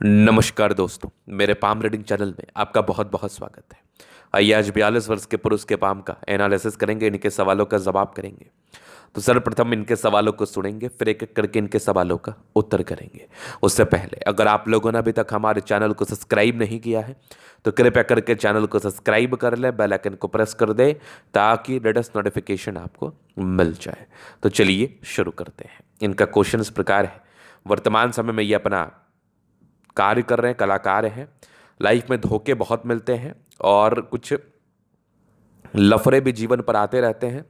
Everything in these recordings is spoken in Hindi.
नमस्कार दोस्तों, मेरे पाम रीडिंग चैनल में आपका बहुत बहुत स्वागत है। आइए आज 42 वर्ष के पुरुष के पाम का एनालिसिस करेंगे, इनके सवालों का जवाब करेंगे। तो सर्वप्रथम इनके सवालों को सुनेंगे, फिर एक एक करके इनके सवालों का उत्तर करेंगे। उससे पहले अगर आप लोगों ने अभी तक हमारे चैनल को सब्सक्राइब नहीं किया है तो कृपया करके चैनल को सब्सक्राइब कर लें, बेल आइकन को प्रेस कर दें ताकि लेटेस्ट नोटिफिकेशन आपको मिल जाए। तो चलिए शुरू करते हैं। इनका क्वेश्चन इस प्रकार है। वर्तमान समय में ये अपना कार्य कर रहे हैं, कलाकार हैं। लाइफ में धोखे बहुत मिलते हैं और कुछ लफड़े भी जीवन पर आते रहते हैं।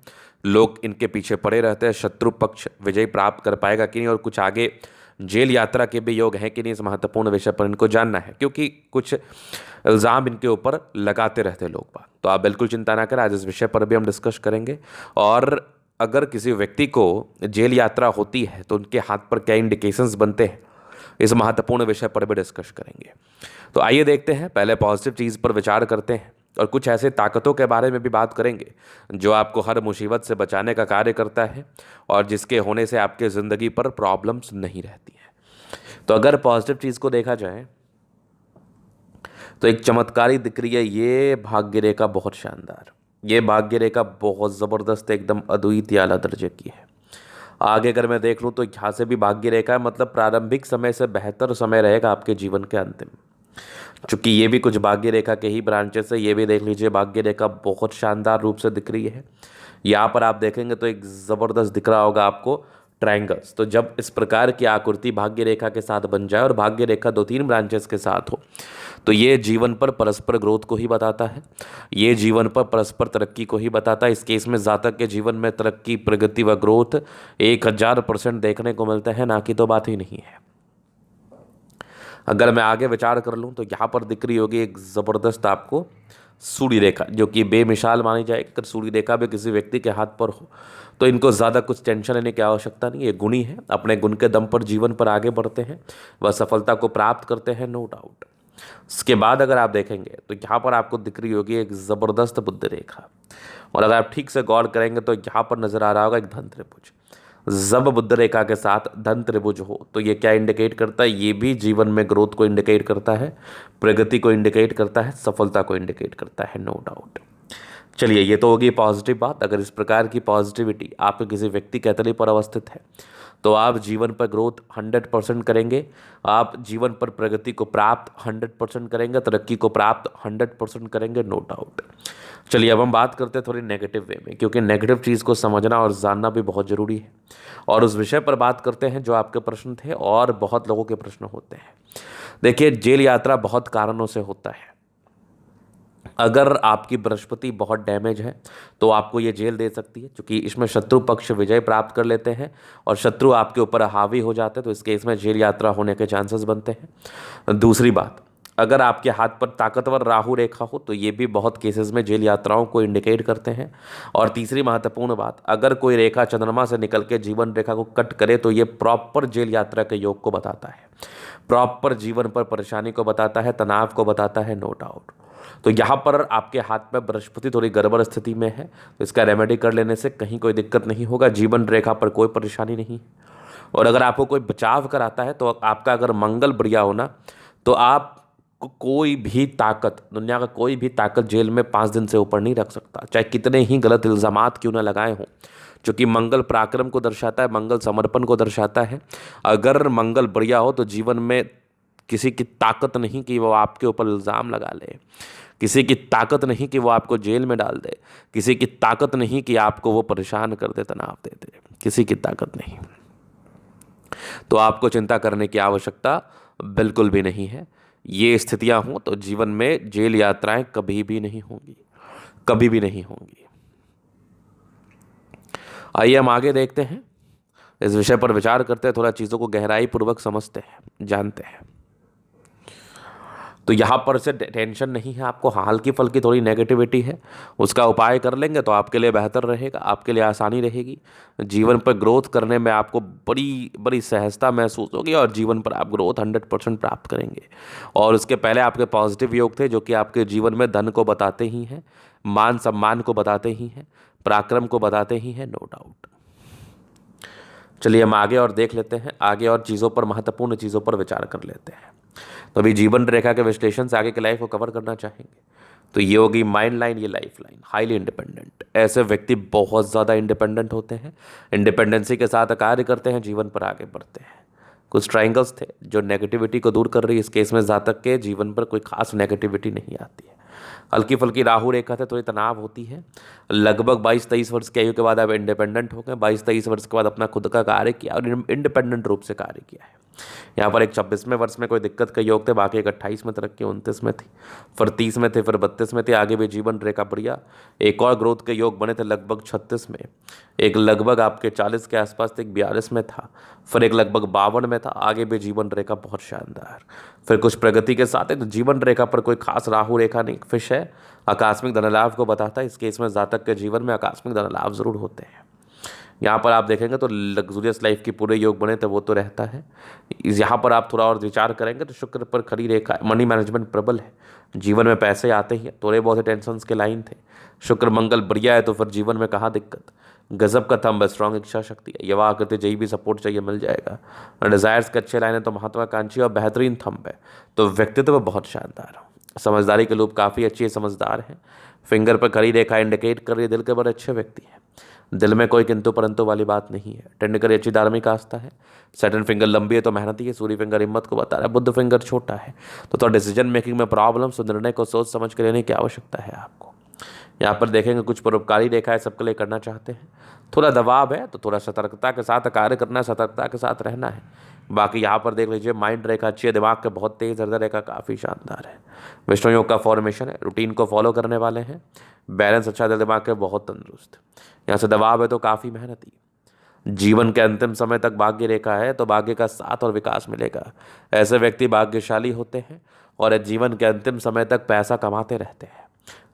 लोग इनके पीछे पड़े रहते हैं। शत्रु पक्ष विजय प्राप्त कर पाएगा कि नहीं और कुछ आगे जेल यात्रा के भी योग हैं कि नहीं, इस महत्वपूर्ण विषय पर इनको जानना है, क्योंकि कुछ इल्ज़ाम इनके ऊपर लगाते रहते लोग बात। तो आप बिल्कुल चिंता ना करें, आज इस विषय पर भी हम डिस्कस करेंगे। और अगर किसी व्यक्ति को जेल यात्रा होती है तो उनके हाथ पर क्या इंडिकेशंस बनते हैं, इस महत्वपूर्ण विषय पर भी डिस्कस करेंगे। तो आइए देखते हैं, पहले पॉजिटिव चीज़ पर विचार करते हैं और कुछ ऐसे ताकतों के बारे में भी बात करेंगे जो आपको हर मुसीबत से बचाने का कार्य करता है और जिसके होने से आपके ज़िंदगी पर प्रॉब्लम्स नहीं रहती हैं। तो अगर पॉजिटिव चीज़ को देखा जाए तो एक चमत्कारी दिख रही है, ये भाग्य रेखा बहुत शानदार। ये भाग्य रेखा बहुत ज़बरदस्त, एकदम अद्वितीय आला दर्जे की है। आगे अगर मैं देख लूँ तो यहाँ से भी भाग्य रेखा है, मतलब प्रारंभिक समय से बेहतर समय रहेगा आपके जीवन के अंतिम। चूंकि ये भी कुछ भाग्य रेखा के ही ब्रांचेस है, ये भी देख लीजिए भाग्य रेखा बहुत शानदार रूप से दिख रही है। यहाँ पर आप देखेंगे तो एक ज़बरदस्त दिख रहा होगा आपको ट्रायंगल्स। तो जब इस प्रकार की आकृति भाग्य रेखा के साथ बन जाए और भाग्य रेखा 2-3 ब्रांचेस के साथ हो तो ये जीवन पर परस्पर ग्रोथ को ही बताता है। ये जीवन पर परस्पर तरक्की को ही बताता है। इस केस में जातक के जीवन में तरक्की, प्रगति व ग्रोथ 1000% देखने को मिलता है, ना कि तो बात ही नहीं है। अगर मैं आगे विचार कर लूँ तो यहाँ पर दिख रही होगी एक ज़बरदस्त आपको सूर्य रेखा, जो कि बेमिसाल मानी जाएगी। अगर सूर्य रेखा भी किसी व्यक्ति के हाथ पर हो तो इनको ज़्यादा कुछ टेंशन लेने की आवश्यकता नहीं है। ये गुणी है, अपने गुण के दम पर जीवन पर आगे बढ़ते हैं, वह सफलता को प्राप्त करते हैं, नो डाउट। इसके बाद अगर आप देखेंगे तो यहाँ पर आपको दिख रही होगी एक ज़बरदस्त बुद्ध रेखा, और अगर आप ठीक से गौर करेंगे तो यहाँ पर नजर आ रहा होगा एक धन त्रिभुज। जब बुद्ध रेखा के साथ धन त्रिभुज हो तो ये क्या इंडिकेट करता है, ये भी जीवन में ग्रोथ को इंडिकेट करता है, प्रगति को इंडिकेट करता है, सफलता को इंडिकेट करता है, नो डाउट। चलिए, ये तो होगी पॉजिटिव बात। अगर इस प्रकार की पॉजिटिविटी आपके किसी व्यक्ति के तले पर अवस्थित है तो आप जीवन पर ग्रोथ 100% करेंगे, आप जीवन पर प्रगति को प्राप्त 100% करेंगे, तरक्की को प्राप्त 100% करेंगे, नो डाउट। चलिए अब हम बात करते हैं थोड़ी नेगेटिव वे में, क्योंकि नेगेटिव चीज़ को समझना और जानना भी बहुत ज़रूरी है। और उस विषय पर बात करते हैं जो आपके प्रश्न थे और बहुत लोगों के प्रश्न होते हैं। देखिए, जेल यात्रा बहुत कारणों से होता है। अगर आपकी बृहस्पति बहुत डैमेज है तो आपको ये जेल दे सकती है, क्योंकि इसमें शत्रु पक्ष विजय प्राप्त कर लेते हैं और शत्रु आपके ऊपर हावी हो जाते हैं, तो इस केस में जेल यात्रा होने के चांसेस बनते हैं। दूसरी बात, अगर आपके हाथ पर ताकतवर राहु रेखा हो तो ये भी बहुत केसेस में जेल यात्राओं को इंडिकेट करते हैं। और तीसरी महत्वपूर्ण बात, अगर कोई रेखा चंद्रमा से निकल के जीवन रेखा को कट करे तो ये प्रॉपर जेल यात्रा के योग को बताता है, प्रॉपर जीवन पर परेशानी को बताता है, तनाव को बताता है, नो डाउट। तो यहाँ पर आपके हाथ में बृहस्पति थोड़ी गड़बड़ स्थिति में है, तो इसका रेमेडी कर लेने से कहीं कोई दिक्कत नहीं होगा, जीवन रेखा पर कोई परेशानी नहीं। और अगर आपको कोई बचाव कराता है तो आपका अगर मंगल बढ़िया होना तो आप कोई भी ताकत, दुनिया का कोई भी ताकत जेल में 5 दिन से ऊपर नहीं रख सकता, चाहे कितने ही गलत इल्ज़ामात क्यों ना लगाए हों। क्योंकि मंगल पराक्रम को दर्शाता है, मंगल समर्पण को दर्शाता है। अगर मंगल बढ़िया हो तो जीवन में किसी की ताकत नहीं कि वो आपके ऊपर इल्ज़ाम लगा ले, किसी की ताकत नहीं कि वो आपको जेल में डाल दे, किसी की ताकत नहीं कि आपको वो परेशान कर दे, तनाव दे दे, किसी की ताकत नहीं। तो आपको चिंता करने की आवश्यकता बिल्कुल भी नहीं है। ये स्थितियां हों तो जीवन में जेल यात्राएं कभी भी नहीं होंगी, कभी भी नहीं होंगी। आइए हम आगे देखते हैं, इस विषय पर विचार करते हैं, थोड़ा चीज़ों को गहराई पूर्वक समझते हैं, जानते हैं। तो यहाँ पर से टेंशन नहीं है आपको, हल्की फुल्की थोड़ी नेगेटिविटी है, उसका उपाय कर लेंगे तो आपके लिए बेहतर रहेगा, आपके लिए आसानी रहेगी। जीवन पर ग्रोथ करने में आपको बड़ी बड़ी सहजता महसूस होगी और जीवन पर आप ग्रोथ 100% प्राप्त करेंगे। और उसके पहले आपके पॉजिटिव योग थे जो कि आपके जीवन में धन को बताते ही हैं, मान सम्मान को बताते ही हैं, पराक्रम को बताते ही हैं, नो डाउट। चलिए हम आगे और देख लेते हैं, आगे और चीज़ों पर, महत्वपूर्ण चीज़ों पर विचार कर लेते हैं। तो अभी जीवन रेखा के विश्लेषण से आगे की लाइफ को कवर करना चाहेंगे। तो ये होगी माइंड लाइन, ये लाइफ लाइन। हाईली इंडिपेंडेंट, ऐसे व्यक्ति बहुत ज़्यादा इंडिपेंडेंट होते हैं, इंडिपेंडेंसी के साथ कार्य करते हैं, जीवन पर आगे बढ़ते हैं। कुछ ट्राइंगल्स थे जो नेगेटिविटी को दूर कर रही है। इस केस में जातक के जीवन पर कोई खास नेगेटिविटी नहीं आती है। हल्की फुल्की राहु रेखा से थोड़ी तनाव होती है। लगभग 22-23 वर्ष की आयु के बाद आप इंडिपेंडेंट हो गए। 22-23 वर्ष के बाद अपना खुद का कार्य किया और इंडिपेंडेंट रूप से कार्य किया है। यहाँ पर एक 26वें वर्ष में कोई दिक्कत के योग थे, बाकी एक 28 में तरक्की, 29 में थी, फिर 30 में थे, फिर 32 में थे। आगे भी जीवन रेखा बढ़िया, एक और ग्रोथ के योग बने थे लगभग 36 में, एक लगभग आपके 40 के आसपास थे, एक 42 में था, फिर एक लगभग 52 में था। आगे भी जीवन रेखा बहुत शानदार, फिर कुछ प्रगति के साथ है। तो जीवन रेखा पर कोई खास राहु रेखा नहीं, फिश है, आकस्मिक धनलाभ को बताता है। इस केस में जातक के जीवन में आकस्मिक धनलाभ जरूर होते हैं। यहाँ पर आप देखेंगे तो लग्जूरियस लाइफ की पूरे योग बने तो वो तो रहता है। यहाँ पर आप थोड़ा और विचार करेंगे तो शुक्र पर खड़ी रेखा, मनी मैनेजमेंट प्रबल है, जीवन में पैसे आते ही, थोड़े बहुत टेंशन के लाइन थे। शुक्र मंगल बढ़िया है तो फिर जीवन में कहाँ दिक्कत। गजब का थंब है, स्ट्रॉन्ग इच्छा शक्ति है, युवा आकृति, जही भी सपोर्ट चाहिए मिल जाएगा। डिजायर्स के अच्छे लाइन है तो महत्वाकांक्षी और बेहतरीन थंब है, तो व्यक्तित्व बहुत शानदार है। समझदारी के लोग काफ़ी अच्छी समझदार हैं। फिंगर पर खड़ी रेखा इंडिकेट कर रही है दिल के बड़े अच्छे व्यक्ति हैं। दिल में कोई किंतु परंतु वाली बात नहीं है। टेंड करी अच्छी धार्मिक आस्था है। सैटर्न फिंगर लंबी है तो मेहनती है। सूर्य फिंगर हिम्मत को बता रहा है। बुध फिंगर छोटा है तो डिसीजन मेकिंग में प्रॉब्लम्स, निर्णय को सोच समझ कर लेने की आवश्यकता है आपको। यहाँ पर देखेंगे कुछ परोपकारी रेखाएं सबके लिए करना चाहते हैं। थोड़ा दबाव है तो थोड़ा सतर्कता के साथ कार्य करना है, सतर्कता के साथ रहना है। बाकी यहाँ पर देख लीजिए माइंड रेखा अच्छी है, दिमाग के बहुत तेज, हृदय रेखा काफ़ी शानदार है। विष्णु योग का फॉर्मेशन है, रूटीन को फॉलो करने वाले हैं, बैलेंस अच्छा, दिल दिमाग के बहुत तंदुरुस्त। यहाँ से दबाव है तो काफ़ी मेहनती। जीवन के अंतिम समय तक भाग्य रेखा है तो भाग्य का साथ और विकास मिलेगा। ऐसे व्यक्ति भाग्यशाली होते हैं और जीवन के अंतिम समय तक पैसा कमाते रहते हैं।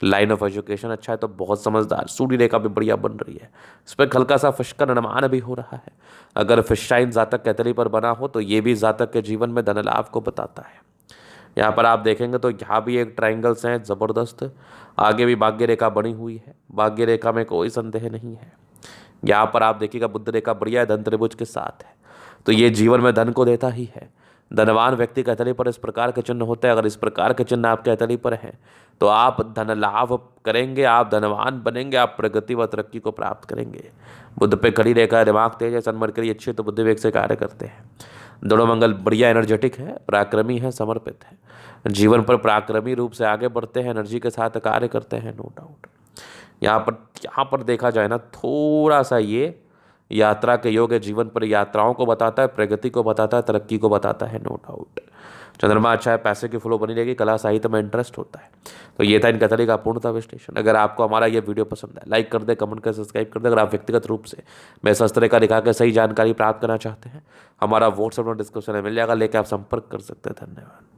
लाइन ऑफ एजुकेशन अच्छा है तो बहुत समझदार। सूर्य रेखा भी बढ़िया बन रही है, इस पर हल्का सा फिश का निर्माण भी हो रहा है। अगर फिश शाइन जातक कैतली पर बना हो तो ये भी जातक के जीवन में धन लाभ को बताता है। यहाँ पर आप देखेंगे तो यहाँ भी एक ट्राइंगल्स हैं ज़बरदस्त। आगे भी भाग्य रेखा बनी हुई है, भाग्य रेखा में कोई संदेह नहीं है। यहाँ पर आप देखिएगा बुध रेखा बढ़िया है, धन त्रिभुज के साथ है तो ये जीवन में धन को देता ही है। धनवान व्यक्ति के हथेली पर इस प्रकार के चिन्ह होते हैं। अगर इस प्रकार के चिन्ह आपके हथेली पर हैं तो आप धन लाभ करेंगे, आप धनवान बनेंगे, आप प्रगति व तरक्की को प्राप्त करेंगे। बुध पे खड़ी रेखा है, दिमाग तेज है, सन्मर्करी अच्छी तो बुद्धि वेग से कार्य करते हैं। दोनों मंगल बढ़िया एनर्जेटिक है, पराक्रमी है, समर्पित है, जीवन पर पराक्रमी रूप से आगे बढ़ते हैं, एनर्जी के साथ कार्य करते हैं, नो डाउट। यहाँ पर देखा जाए ना थोड़ा सा ये यात्रा के योग है, जीवन पर यात्राओं को बताता है, प्रगति को बताता है, तरक्की को बताता है, नो डाउट। चंद्रमा अच्छा है, पैसे की फ्लो बनी रहेगी, कला साहित्य में इंटरेस्ट होता है। तो ये था इन कैथोलिक का पूर्णता विश्लेषण। अगर आपको हमारा ये वीडियो पसंद है लाइक कर दे, कमेंट कर, सब्सक्राइब कर दे। अगर आप व्यक्तिगत रूप से मैं शस्त्र का दिखा के सही जानकारी प्राप्त करना चाहते हैं, हमारा व्हाट्सएप डिस्क्रिप्शन में मिल जाएगा, लेकर आप संपर्क कर सकते हैं। धन्यवाद।